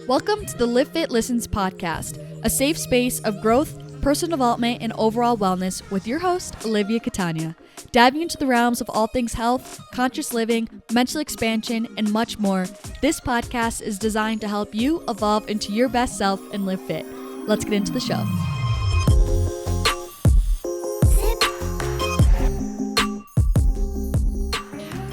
Welcome to the Livfiit Listens podcast, a safe space of growth, personal development, and overall wellness with your host, Olivia Catania. Diving into the realms of all things health, conscious living, mental expansion, and much more, this podcast is designed to help you evolve into your best self and live fit. Let's get into the show.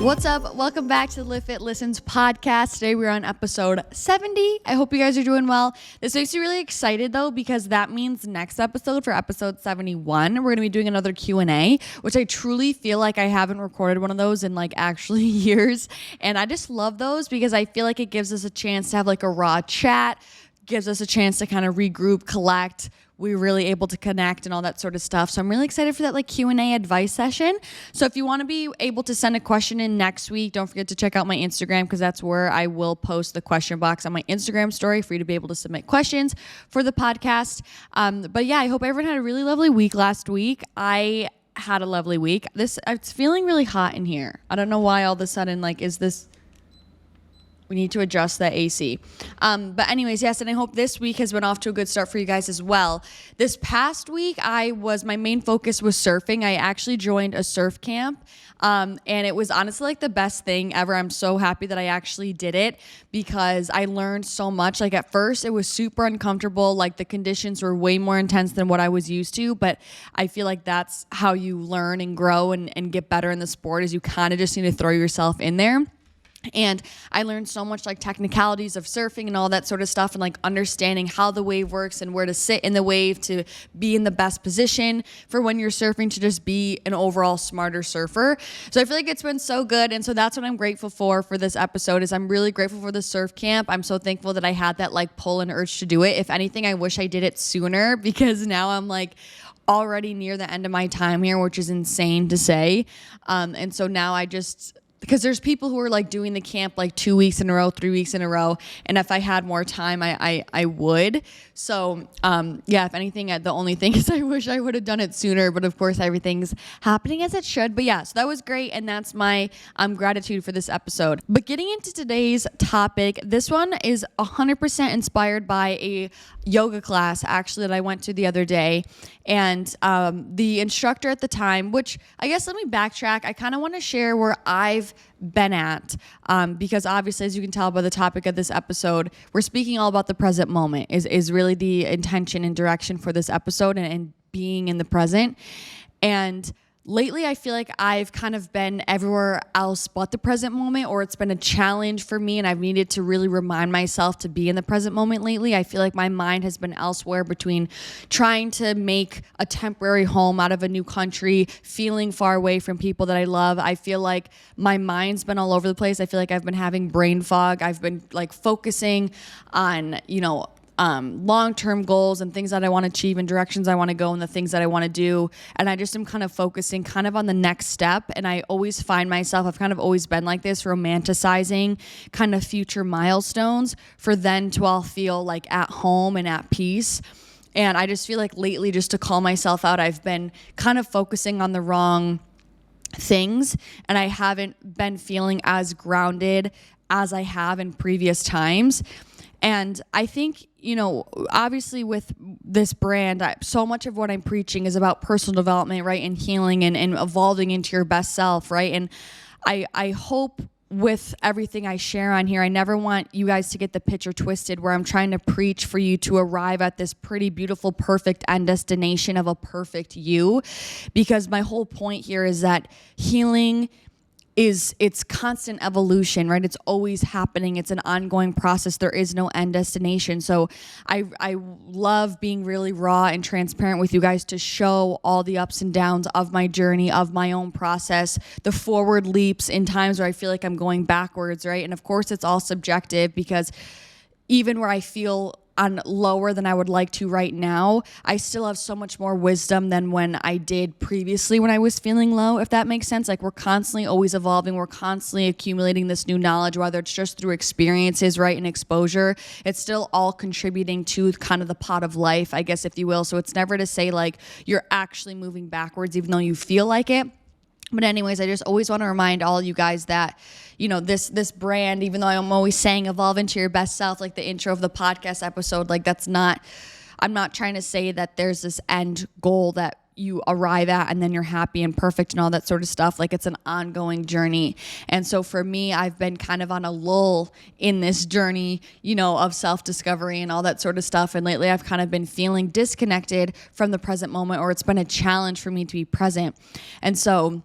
What's up? Welcome back to the Livfiit Listens podcast. Today we're on episode 70. I hope you guys are doing well. This makes me really excited though, because that means next episode, for episode 71, we're going to be doing another Q&A, which I truly feel like I haven't recorded one of those in actually years. And I just love those because I feel like it gives us a chance to have a raw chat, gives us a chance to kind of regroup, collect. We're really able to connect and all that sort of stuff. So I'm really excited for that Q&A advice session. So if you want to be able to send a question in next week, don't forget to check out my Instagram, because that's where I will post the question box on my Instagram story for you to be able to submit questions for the podcast. But yeah, I hope everyone had a really lovely week last week. I had a lovely week. It's feeling really hot in here. I don't know why all of a sudden, we need to adjust that AC. But anyways, yes, and I hope this week has been off to a good start for you guys as well. This past week, my main focus was surfing. I actually joined a surf camp, and it was honestly the best thing ever. I'm so happy that I actually did it because I learned so much. At first, it was super uncomfortable. The conditions were way more intense than what I was used to, but I feel like that's how you learn and grow and get better in the sport, is you kind of just need to throw yourself in there. And I learned so much technicalities of surfing and all that sort of stuff, and understanding how the wave works and where to sit in the wave to be in the best position for when you're surfing, to just be an overall smarter surfer. So I feel like it's been so good. And so that's what I'm grateful for this episode. Is I'm really grateful for the surf camp. I'm so thankful that I had that pull and urge to do it. If anything, I wish I did it sooner, because now I'm already near the end of my time here, which is insane to say. And so now because there's people who are doing the camp 2 weeks in a row, 3 weeks in a row. And if I had more time, I would. So, yeah, if anything, the only thing is I wish I would have done it sooner. But of course, everything's happening as it should. But yeah, so that was great. And that's my gratitude for this episode. But getting into today's topic, this one is 100% inspired by a yoga class, actually, that I went to the other day. And the instructor at the time, which I guess let me backtrack. I kind of want to share where I've been at, because obviously, as you can tell by the topic of this episode, we're speaking all about the present moment is really the intention and direction for this episode, and being in the present. And lately, I feel like I've kind of been everywhere else but the present moment, or it's been a challenge for me, and I've needed to really remind myself to be in the present moment lately. I feel like my mind has been elsewhere, between trying to make a temporary home out of a new country, feeling far away from people that I love. I feel like my mind's been all over the place. I feel like I've been having brain fog. I've been focusing on, long-term goals and things that I want to achieve and directions I want to go and the things that I want to do. And I just am kind of focusing on the next step. And I always find myself, I've kind of always been like this, romanticizing kind of future milestones for then to all feel at home and at peace. And I just feel lately, just to call myself out, I've been kind of focusing on the wrong things, and I haven't been feeling as grounded as I have in previous times. And I think, obviously with this brand, so much of what I'm preaching is about personal development, right? And healing and evolving into your best self, right? And I hope with everything I share on here, I never want you guys to get the picture twisted where I'm trying to preach for you to arrive at this pretty beautiful, perfect end destination of a perfect you. Because my whole point here is that healing it's constant evolution, right? It's always happening. It's an ongoing process. There is no end destination. So I love being really raw and transparent with you guys to show all the ups and downs of my journey, of my own process, the forward leaps in times where I feel like I'm going backwards, right? And of course, it's all subjective, because even where I feel on lower than I would like to right now, I still have so much more wisdom than when I did previously when I was feeling low, if that makes sense. We're constantly always evolving. We're constantly accumulating this new knowledge, whether it's just through experiences, right, and exposure. It's still all contributing to kind of the pot of life, I guess, if you will. So it's never to say you're actually moving backwards, even though you feel like it. But anyways, I just always want to remind all you guys that, this brand, even though I'm always saying evolve into your best self, like the intro of the podcast episode, like I'm not trying to say that there's this end goal that you arrive at and then you're happy and perfect and all that sort of stuff. Like, it's an ongoing journey. And so for me, I've been kind of on a lull in this journey, of self-discovery and all that sort of stuff. And lately I've kind of been feeling disconnected from the present moment, or it's been a challenge for me to be present. And so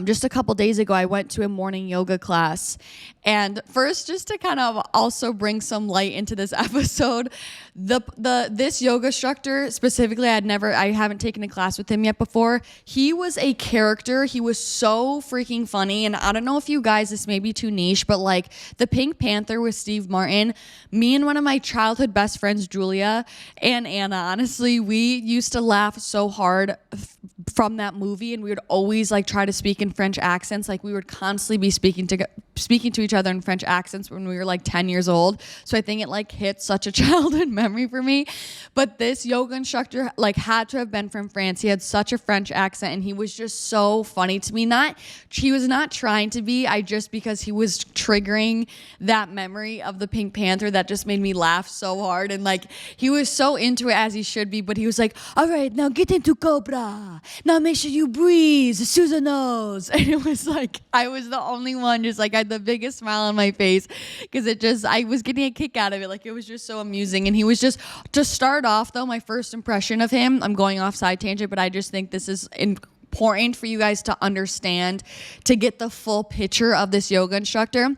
just a couple days ago, I went to a morning yoga class. And first, just to kind of also bring some light into this episode, this yoga instructor specifically, I haven't taken a class with him yet before. He was a character. He was so freaking funny. And I don't know if you guys, this may be too niche, but like the Pink Panther with Steve Martin, me and one of my childhood best friends, Julia and Anna, honestly, we used to laugh so hard from that movie, and we would always like try to speak in French accents. Like, we would constantly be speaking to each other in French accents when we were like 10 years old. So I think it like hit such a childhood memory for me. But this yoga instructor like had to have been from France. He had such a French accent, and he was just so funny to me. He was not trying to be, because he was triggering that memory of the Pink Panther that just made me laugh so hard. And like, he was so into it, as he should be, but he was like, all right, now get into Cobra. Now make sure you breathe through the nose. And it was like, I was the only one just like, I had the biggest smile on my face, because I was getting a kick out of it. Like, it was just so amusing. And he was just, to start off though, my first impression of him, I'm going off side tangent, but I just think this is important for you guys to understand, to get the full picture of this yoga instructor.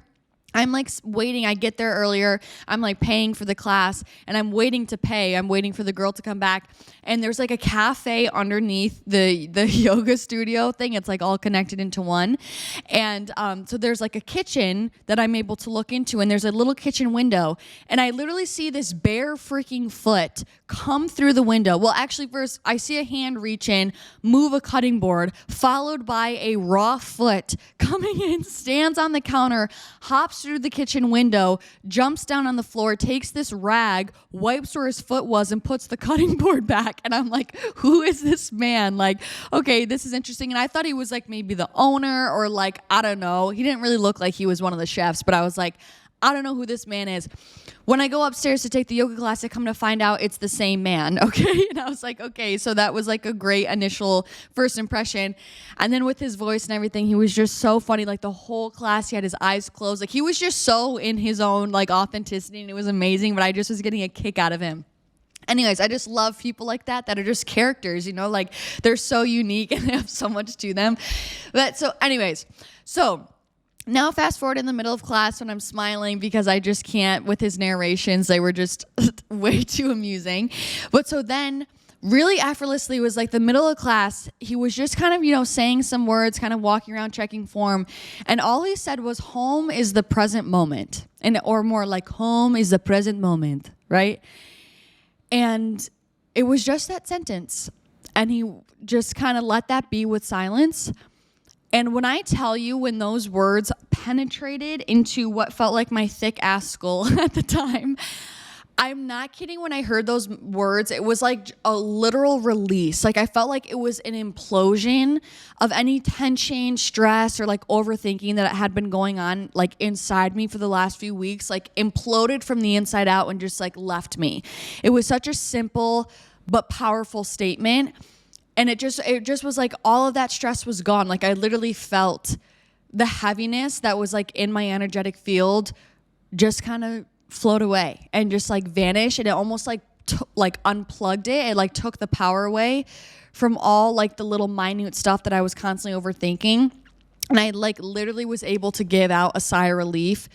I'm like waiting. I get there earlier. I'm like paying for the class, and I'm waiting to pay. I'm waiting for the girl to come back. And there's like a cafe underneath the yoga studio thing. It's like all connected into one. And so there's like a kitchen that I'm able to look into, and there's a little kitchen window. And I literally see this bare freaking foot come through the window. Well, actually, first I see a hand reach in, move a cutting board, followed by a raw foot coming in, stands on the counter, hops through the kitchen window, jumps down on the floor, takes this rag, wipes where his foot was, and puts the cutting board back. And I'm like, who is this man? Like, okay, this is interesting. And I thought he was like maybe the owner, or like, I don't know. He didn't really look like he was one of the chefs, but I was like, I don't know who this man is. When I go upstairs to take the yoga class, I come to find out it's the same man, okay? And I was like, okay, so that was like a great initial first impression. And then with his voice and everything, he was just so funny. Like, the whole class, he had his eyes closed. Like, he was just so in his own like authenticity, and it was amazing, but I just was getting a kick out of him. Anyways, I just love people like that are just characters, like they're so unique and they have so much to them. But so anyways, now fast forward in the middle of class when I'm smiling because I just can't with his narrations. They were just way too amusing. But so then really effortlessly was like the middle of class. He was just kind of, saying some words, kind of walking around checking form. And all he said was, home is the present moment. Or more like, home is the present moment, right? And it was just that sentence. And he just kind of let that be with silence. And when I tell you, when those words penetrated into what felt like my thick ass skull at the time, I'm not kidding. When I heard those words, it was like a literal release. Like, I felt like it was an implosion of any tension, stress, or like overthinking that had been going on like inside me for the last few weeks, like imploded from the inside out and just like left me. It was such a simple but powerful statement. And it just was like all of that stress was gone. Like, I literally felt the heaviness that was like in my energetic field just kind of float away and just like vanish. And it almost like unplugged it. It like took the power away from all like the little minute stuff that I was constantly overthinking. And I like literally was able to give out a sigh of relief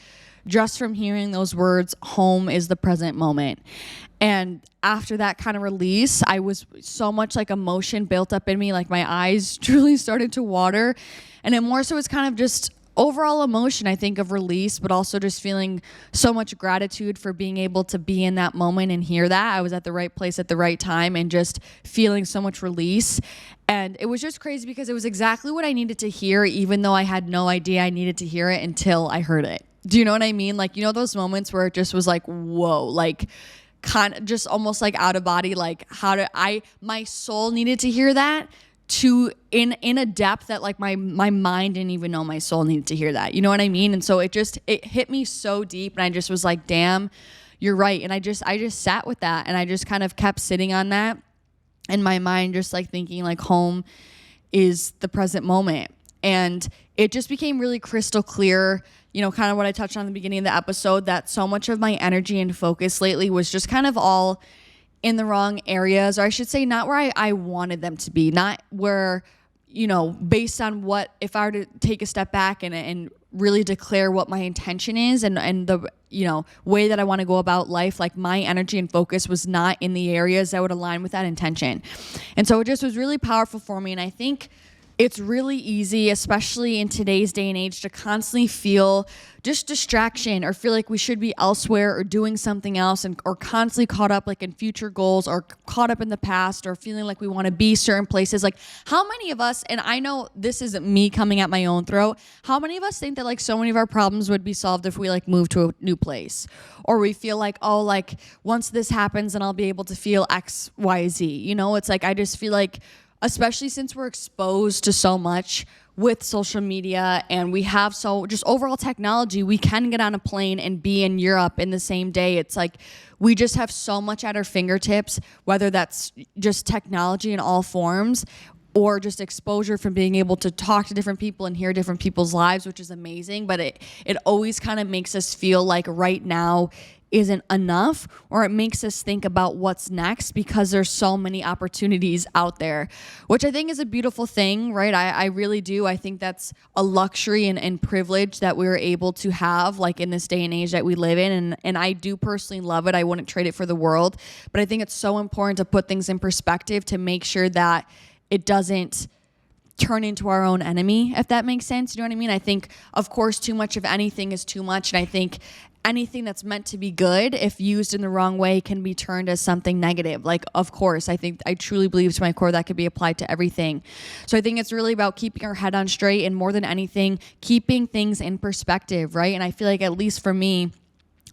just from hearing those words, home is the present moment. And after that kind of release, I was so much like emotion built up in me, like my eyes truly started to water. And it more so was kind of just overall emotion, I think, of release, but also just feeling so much gratitude for being able to be in that moment and hear that. I was at the right place at the right time and just feeling so much release. And it was just crazy because it was exactly what I needed to hear, even though I had no idea I needed to hear it until I heard it. Do you know what I mean? Like, those moments where it just was like, whoa, like kind of just almost like out of body, like my soul needed to hear that to in a depth that like my mind didn't even know my soul needed to hear that. You know what I mean? And so it hit me so deep, and I just was like, damn, you're right. And I just sat with that, and I just kind of kept sitting on that in my mind, just like thinking like home is the present moment. And it just became really crystal clear, you know, kind of what I touched on in the beginning of the episode, that so much of my energy and focus lately was just kind of all in the wrong areas, or I should say not where I wanted them to be, not where, you know, based on what, if I were to take a step back and really declare what my intention is and the, you know, way that I want to go about life, like my energy and focus was not in the areas that would align with that intention. And so it just was really powerful for me. And I think it's really easy, especially in today's day and age, to constantly feel just distraction or feel like we should be elsewhere or doing something else, or constantly caught up like in future goals or caught up in the past, or feeling like we want to be certain places. Like how many of us, and I know this isn't me coming at my own throat, how many of us think that like so many of our problems would be solved if we like moved to a new place, or we feel like, oh, like once this happens then I'll be able to feel X, Y, Z. You know, it's like I just feel like, especially since we're exposed to so much with social media and we have so just overall technology, we can get on a plane and be in Europe in the same day. It's like we just have so much at our fingertips, whether that's just technology in all forms or just exposure from being able to talk to different people and hear different people's lives, which is amazing. But it always kind of makes us feel like right now isn't enough, or it makes us think about what's next because there's so many opportunities out there, which I think is a beautiful thing, right? I really do. I think that's a luxury and privilege that we're able to have, like in this day and age that we live in. And I do personally love it. I wouldn't trade it for the world, but I think it's so important to put things in perspective to make sure that it doesn't turn into our own enemy, if that makes sense. You know what I mean? I think, of course, too much of anything is too much. And I think anything that's meant to be good, if used in the wrong way, can be turned as something negative. Like, of course, I truly believe to my core that could be applied to everything. So I think it's really about keeping our head on straight, and more than anything, keeping things in perspective, right? And I feel like, at least for me,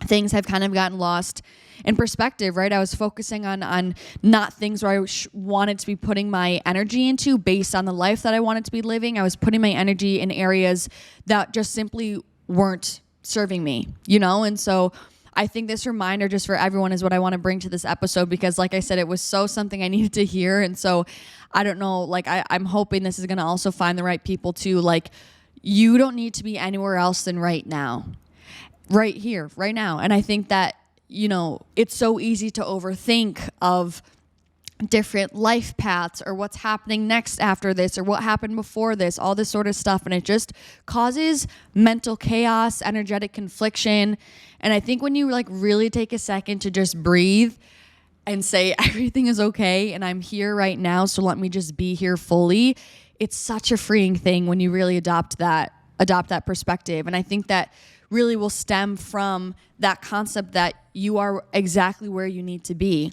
things have kind of gotten lost in perspective, right? I was focusing on not things where I wanted to be putting my energy into based on the life that I wanted to be living. I was putting my energy in areas that just simply weren't serving me, you know? And so I think this reminder just for everyone is what I want to bring to this episode, because like I said, it was something I needed to hear. And so I don't know, like I'm hoping this is going to also find the right people too. Like, you don't need to be anywhere else than right now, right here, right now. And I think that, you know, it's so easy to overthink of different life paths or what's happening next after this or what happened before this, all this sort of stuff. And it just causes mental chaos, energetic confliction. And I think when you like really take a second to just breathe and say everything is okay and I'm here right now, so let me just be here fully, it's such a freeing thing when you really adopt that perspective. And I think that really will stem from that concept that you are exactly where you need to be.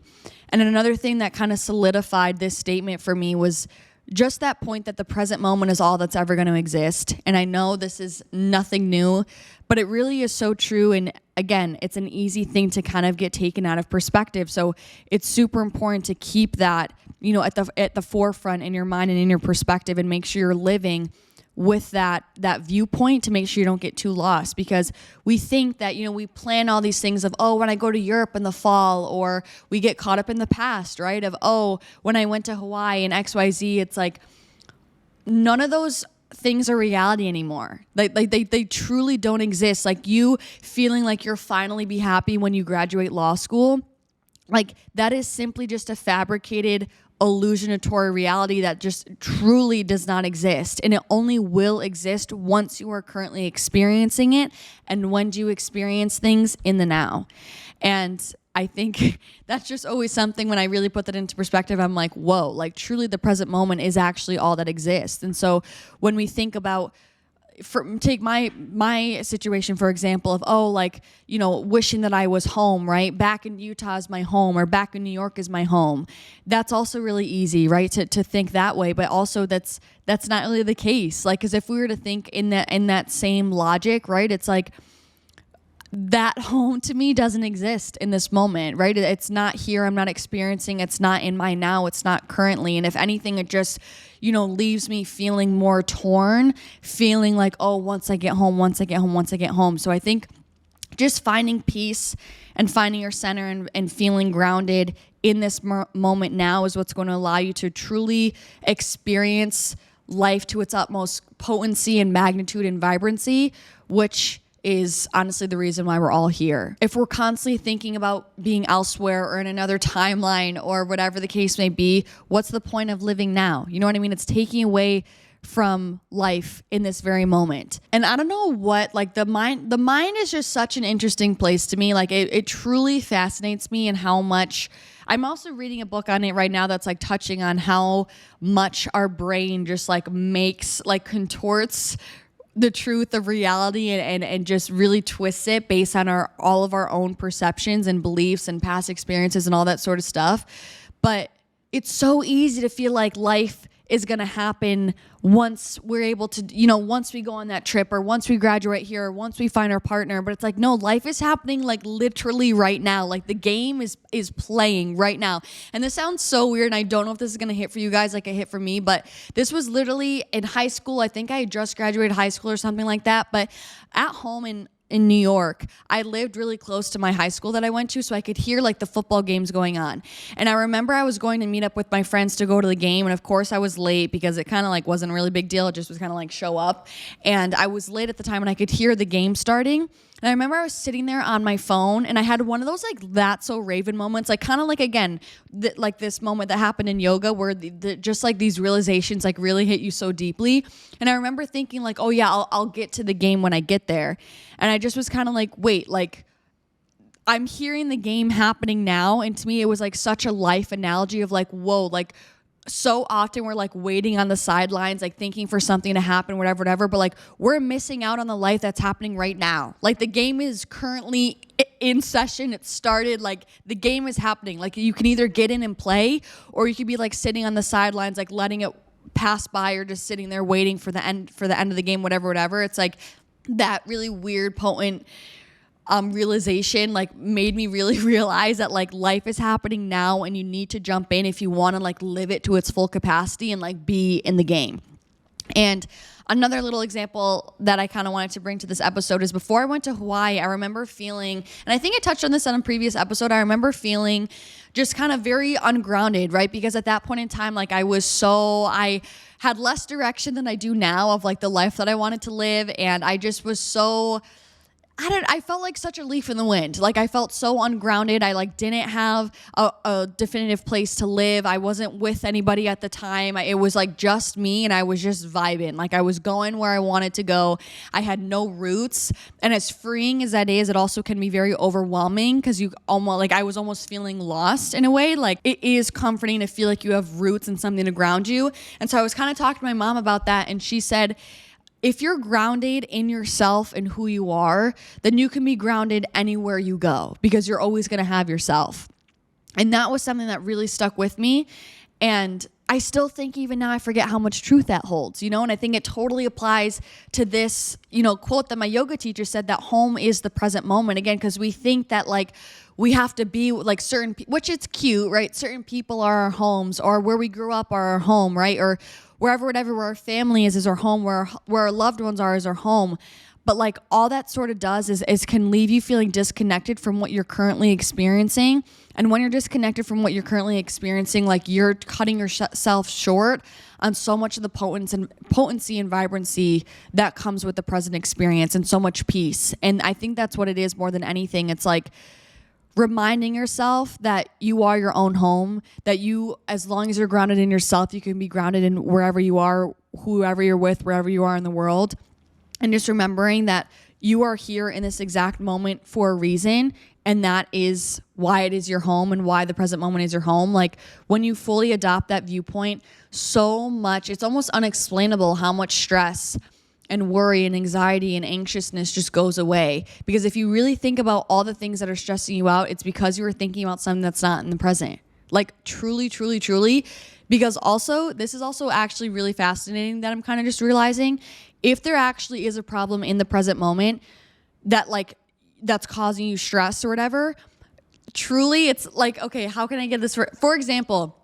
And another thing that kind of solidified this statement for me was just that point that the present moment is all that's ever going to exist. And I know this is nothing new, but it really is so true. And again, it's an easy thing to kind of get taken out of perspective. So it's super important to keep that, you know, at the forefront in your mind and in your perspective, and make sure you're living with that viewpoint to make sure you don't get too lost. Because we think that, you know, we plan all these things of, oh, when I go to Europe in the fall, or we get caught up in the past, right? Of, oh, when I went to Hawaii and XYZ, it's like none of those things are reality anymore. Like they truly don't exist. Like you feeling like you'll finally be happy when you graduate law school, like that is simply just a fabricated illusionatory reality that just truly does not exist. And it only will exist once you are currently experiencing it. And when do you experience things? In the now. And I think that's just always something, when I really put that into perspective, I'm like, whoa, like truly the present moment is actually all that exists. And so when we think about, take my situation, for example, of, oh, like, you know, wishing that I was home, right? Back in Utah is my home, or back in New York is my home. That's also really easy, right? To think that way, but also that's not really the case. Like, because if we were to think in that same logic, right? It's like, that home to me doesn't exist in this moment, right? It's not here. I'm not experiencing. It's not in my now. It's not currently. And if anything, it just, leaves me feeling more torn, feeling like, oh, once I get home. So I think just finding peace and finding your center and feeling grounded in this moment now is what's going to allow you to truly experience life to its utmost potency and magnitude and vibrancy, which is honestly the reason why we're all here. If we're constantly thinking about being elsewhere or in another timeline or whatever the case may be, what's the point of living now? You know what I mean? It's taking away from life in this very moment. And I don't know what, like the mind is just such an interesting place to me. Like it truly fascinates me, and how much I'm also reading a book on it right now that's like touching on how much our brain just like contorts the truth of reality and just really twists it based on all of our own perceptions and beliefs and past experiences and all that sort of stuff. But it's so easy to feel like life is going to happen once we're able to, once we go on that trip, or once we graduate here, or once we find our partner. But it's like, no, life is happening like literally right now. Like the game is playing right now. And this sounds so weird, and I don't know if this is going to hit for you guys like it hit for me, but this was literally in high school. I think I had just graduated high school or something like that. But at home in New York, I lived really close to my high school that I went to, so I could hear like the football games going on. And I remember I was going to meet up with my friends to go to the game, and of course I was late because it kind of like wasn't a really big deal. It just was kind of like show up. And I was late at the time, and I could hear the game starting. And I remember I was sitting there on my phone, and I had one of those like "That's So Raven" moments, like kind of like again, like this moment that happened in yoga where just like these realizations like really hit you so deeply. And I remember thinking like, oh yeah, I'll get to the game when I get there. And I just was kind of like, wait, like I'm hearing the game happening now. And to me, it was like such a life analogy of like, whoa, like so often we're like waiting on the sidelines, like thinking for something to happen, whatever, but like we're missing out on the life that's happening right now. Like the game is currently in session. It started, like the game is happening. Like you can either get in and play, or you could be like sitting on the sidelines, like letting it pass by, or just sitting there waiting for the end of the game, whatever. It's like that really weird, potent realization like made me really realize that like life is happening now, and you need to jump in if you want to like live it to its full capacity and like be in the game. And another little example that I kind of wanted to bring to this episode is before I went to Hawaii, I remember feeling, and I think I touched on this on a previous episode, I remember feeling just kind of very ungrounded, right? Because at that point in time, like I had less direction than I do now of like the life that I wanted to live. And I just was so, I felt like such a leaf in the wind. Like I felt so ungrounded. I like didn't have a definitive place to live. I wasn't with anybody at the time. It was like just me, and I was just vibing. Like I was going where I wanted to go. I had no roots. And as freeing as that is, it also can be very overwhelming because I was almost feeling lost in a way. Like it is comforting to feel like you have roots and something to ground you. And so I was kind of talking to my mom about that, and she said, if you're grounded in yourself and who you are, then you can be grounded anywhere you go because you're always going to have yourself. And that was something that really stuck with me. And I still think even now I forget how much truth that holds, and I think it totally applies to this, quote that my yoga teacher said, that home is the present moment. Again, because we think that like we have to be like certain, which it's cute, right? Certain people are our homes, or where we grew up are our home, right? Or wherever our family is our home, where our loved ones are is our home. But like all that sort of does is can leave you feeling disconnected from what you're currently experiencing. And when you're disconnected from what you're currently experiencing, like you're cutting yourself short on so much of the potency and vibrancy that comes with the present experience, and so much peace. And I think that's what it is more than anything. It's like reminding yourself that you are your own home, that you, as long as you're grounded in yourself, you can be grounded in wherever you are, whoever you're with, wherever you are in the world. And just remembering that you are here in this exact moment for a reason, and that is why it is your home and why the present moment is your home. Like when you fully adopt that viewpoint, so much, it's almost unexplainable how much stress and worry and anxiety and anxiousness just goes away. Because if you really think about all the things that are stressing you out, it's because you were thinking about something that's not in the present. Like truly, truly, truly. Because also, this is also actually really fascinating that I'm kind of just realizing, if there actually is a problem in the present moment, that like that's causing you stress or whatever, truly it's like, okay, how can I get this? For example,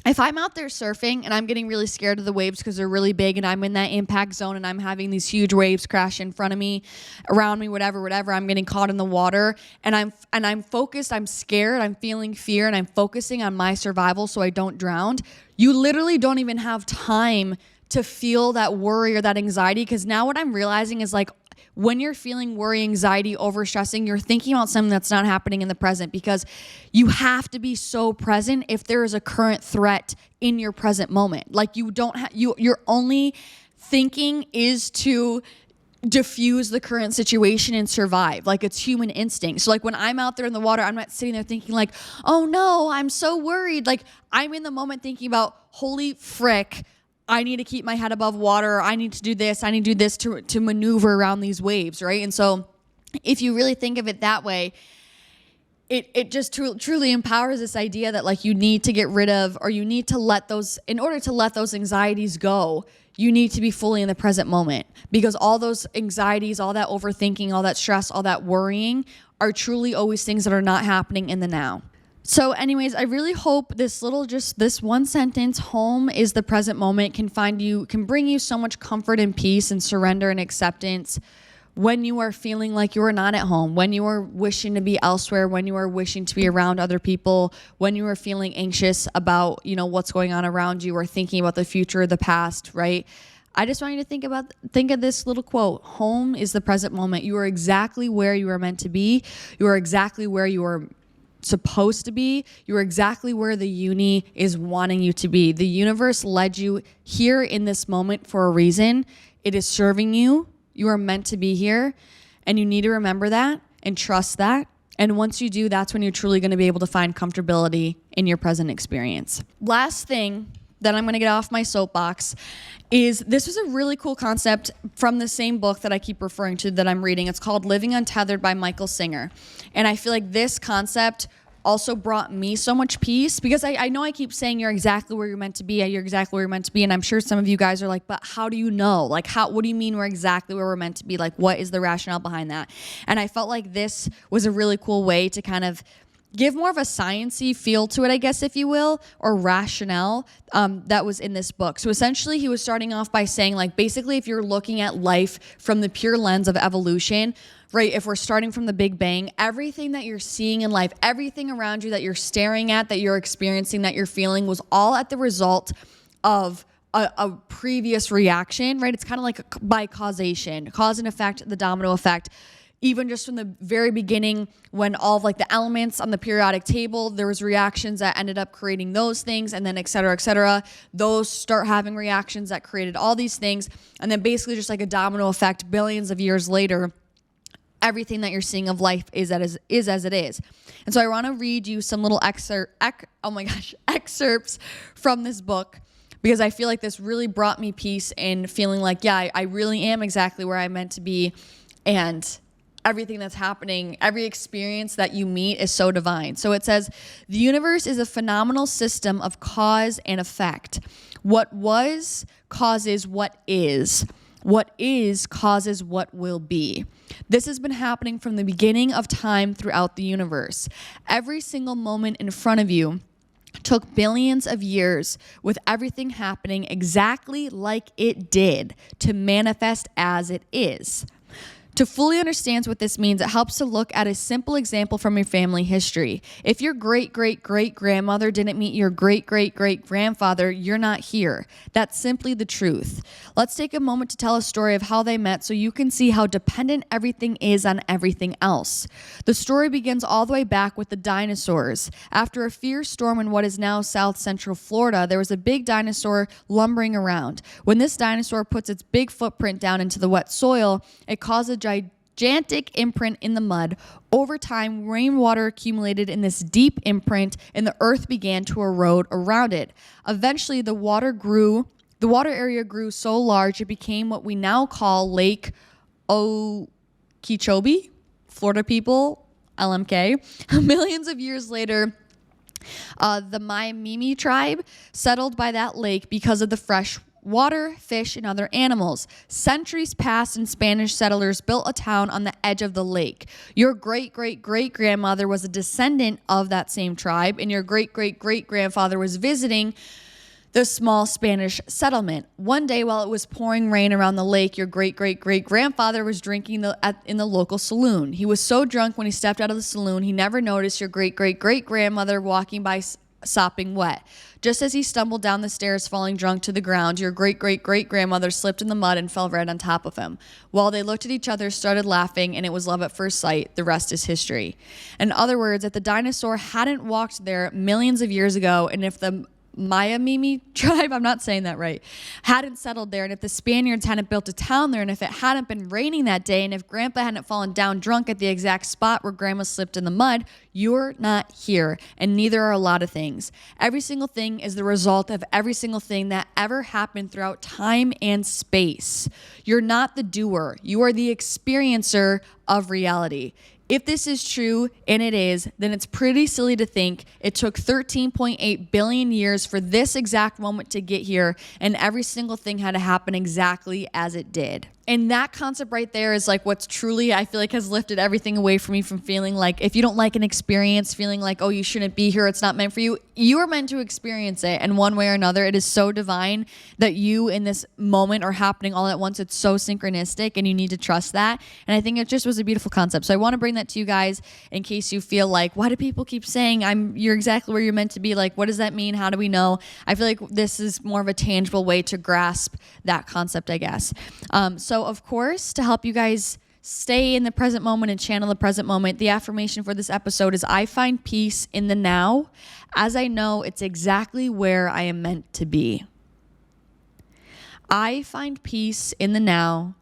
if I'm out there surfing and I'm getting really scared of the waves because they're really big and I'm in that impact zone and I'm having these huge waves crash in front of me, around me, whatever, I'm getting caught in the water and I'm focused, I'm scared, I'm feeling fear and I'm focusing on my survival so I don't drown. You literally don't even have time to feel that worry or that anxiety, because now what I'm realizing is like, when you're feeling worry, anxiety, overstressing, you're thinking about something that's not happening in the present, because you have to be so present if there is a current threat in your present moment. Like you don't have, your only thinking is to diffuse the current situation and survive. Like it's human instinct. So like when I'm out there in the water, I'm not sitting there thinking like, oh no, I'm so worried. Like I'm in the moment thinking about, holy frick, I need to keep my head above water. I need to do this. I need to do this to maneuver around these waves, right? And so if you really think of it that way, it just truly empowers this idea that like you need to get rid of, or you need to let those, in order to let those anxieties go, you need to be fully in the present moment, because all those anxieties, all that overthinking, all that stress, all that worrying are truly always things that are not happening in the now. So anyways, I really hope this one sentence, home is the present moment, can bring you so much comfort and peace and surrender and acceptance when you are feeling like you are not at home, when you are wishing to be elsewhere, when you are wishing to be around other people, when you are feeling anxious about, what's going on around you, or thinking about the future or the past, right? I just want you to think of this little quote. Home is the present moment. You are exactly where you are meant to be. You are exactly where you are supposed to be. You're exactly where the uni is wanting you to be. The universe led you here in this moment for a reason. It is serving you. You are meant to be here, and you need to remember that and trust that. And once you do, that's when you're truly going to be able to find comfortability in your present experience. Last thing that I'm going to get off my soapbox is, this was a really cool concept from the same book that I keep referring to that I'm reading. It's called Living Untethered by Michael Singer. And I feel like this concept also brought me so much peace, because I know I keep saying you're exactly where you're meant to be. You're exactly where you're meant to be. And I'm sure some of you guys are like, but how do you know? Like, what do you mean we're exactly where we're meant to be? Like, what is the rationale behind that? And I felt like this was a really cool way to kind of give more of a science-y feel to it, I guess, if you will, or rationale that was in this book. So essentially, he was starting off by saying, like, basically, if you're looking at life from the pure lens of evolution, right, if we're starting from the Big Bang, everything that you're seeing in life, everything around you that you're staring at, that you're experiencing, that you're feeling, was all at the result of a previous reaction, right? It's kind of like by causation, cause and effect, the domino effect. Even just from the very beginning, when all of like the elements on the periodic table, there was reactions that ended up creating those things, and then et cetera, those start having reactions that created all these things. And then basically just like a domino effect, billions of years later, everything that you're seeing of life is as it is. And so I want to read you some little excerpts from this book, because I feel like this really brought me peace in feeling like, yeah, I really am exactly where I'm meant to be. And everything that's happening, every experience that you meet is so divine. So it says, the universe is a phenomenal system of cause and effect. What was causes what is. What is causes what will be. This has been happening from the beginning of time throughout the universe. Every single moment in front of you took billions of years, with everything happening exactly like it did, to manifest as it is. To fully understand what this means, it helps to look at a simple example from your family history. If your great-great-great-grandmother didn't meet your great-great-great-grandfather, you're not here. That's simply the truth. Let's take a moment to tell a story of how they met, so you can see how dependent everything is on everything else. The story begins all the way back with the dinosaurs. After a fierce storm in what is now South Central Florida, there was a big dinosaur lumbering around. When this dinosaur puts its big footprint down into the wet soil, it causes a gigantic imprint in the mud. Over time, rainwater accumulated in this deep imprint, and the earth began to erode around it. Eventually, the water area grew so large it became what we now call Lake Okeechobee. Florida people, LMK. Millions of years later, the Miami tribe settled by that lake because of the fresh water, fish, and other animals. Centuries passed and Spanish settlers built a town on the edge of the lake. Your great-great-great-grandmother was a descendant of that same tribe, and your great-great-great-grandfather was visiting the small Spanish settlement. One day while it was pouring rain around the lake, your great-great-great-grandfather was drinking in the local saloon. He was so drunk when he stepped out of the saloon, he never noticed your great-great-great-grandmother walking by sopping wet. Just as he stumbled down the stairs falling drunk to the ground, your great-great-great-grandmother slipped in the mud and fell right on top of him. While they looked at each other, started laughing, and it was love at first sight. The rest is history. In other words, if the dinosaur hadn't walked there millions of years ago, and if the Maya-Mimi tribe, I'm not saying that right, hadn't settled there, and if the Spaniards hadn't built a town there, and if it hadn't been raining that day, and if Grandpa hadn't fallen down drunk at the exact spot where Grandma slipped in the mud, you're not here, and neither are a lot of things. Every single thing is the result of every single thing that ever happened throughout time and space. You're not the doer. You are the experiencer of reality. If this is true, and it is, then it's pretty silly to think it took 13.8 billion years for this exact moment to get here, and every single thing had to happen exactly as it did. And that concept right there is like what's truly, I feel like, has lifted everything away from me from feeling like if you don't like an experience, feeling like, oh, you shouldn't be here, it's not meant for you. You are meant to experience it. And one way or another, it is so divine that you in this moment are happening all at once. It's so synchronistic and you need to trust that. And I think it just was a beautiful concept. So I want to bring that to you guys in case you feel like, why do people keep saying you're exactly where you're meant to be? Like, what does that mean? How do we know? I feel like this is more of a tangible way to grasp that concept, I guess. So of course, to help you guys stay in the present moment and channel the present moment, the affirmation for this episode is I find peace in the now as I know it's exactly where I am meant to be. I find peace in the now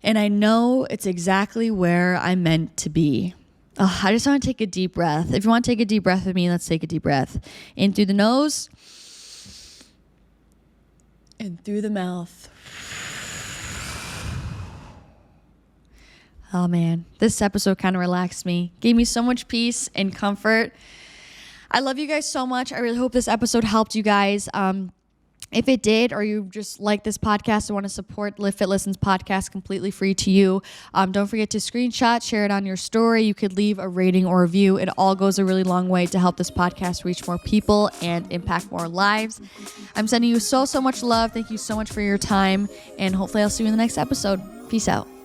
and I know it's exactly where I'm meant to be. I just want to take a deep breath. If you want to take a deep breath with me, let's take a deep breath. In through the nose and through the mouth. Oh man, this episode kind of relaxed me, gave me so much peace and comfort. I love you guys so much. I really hope this episode helped you guys. If it did, or you just like this podcast and want to support Livfiit Listens podcast completely free to you, don't forget to screenshot, share it on your story. You could leave a rating or review. It all goes a really long way to help this podcast reach more people and impact more lives. I'm sending you so much love. Thank you so much for your time, and hopefully I'll see you in the next episode. Peace out.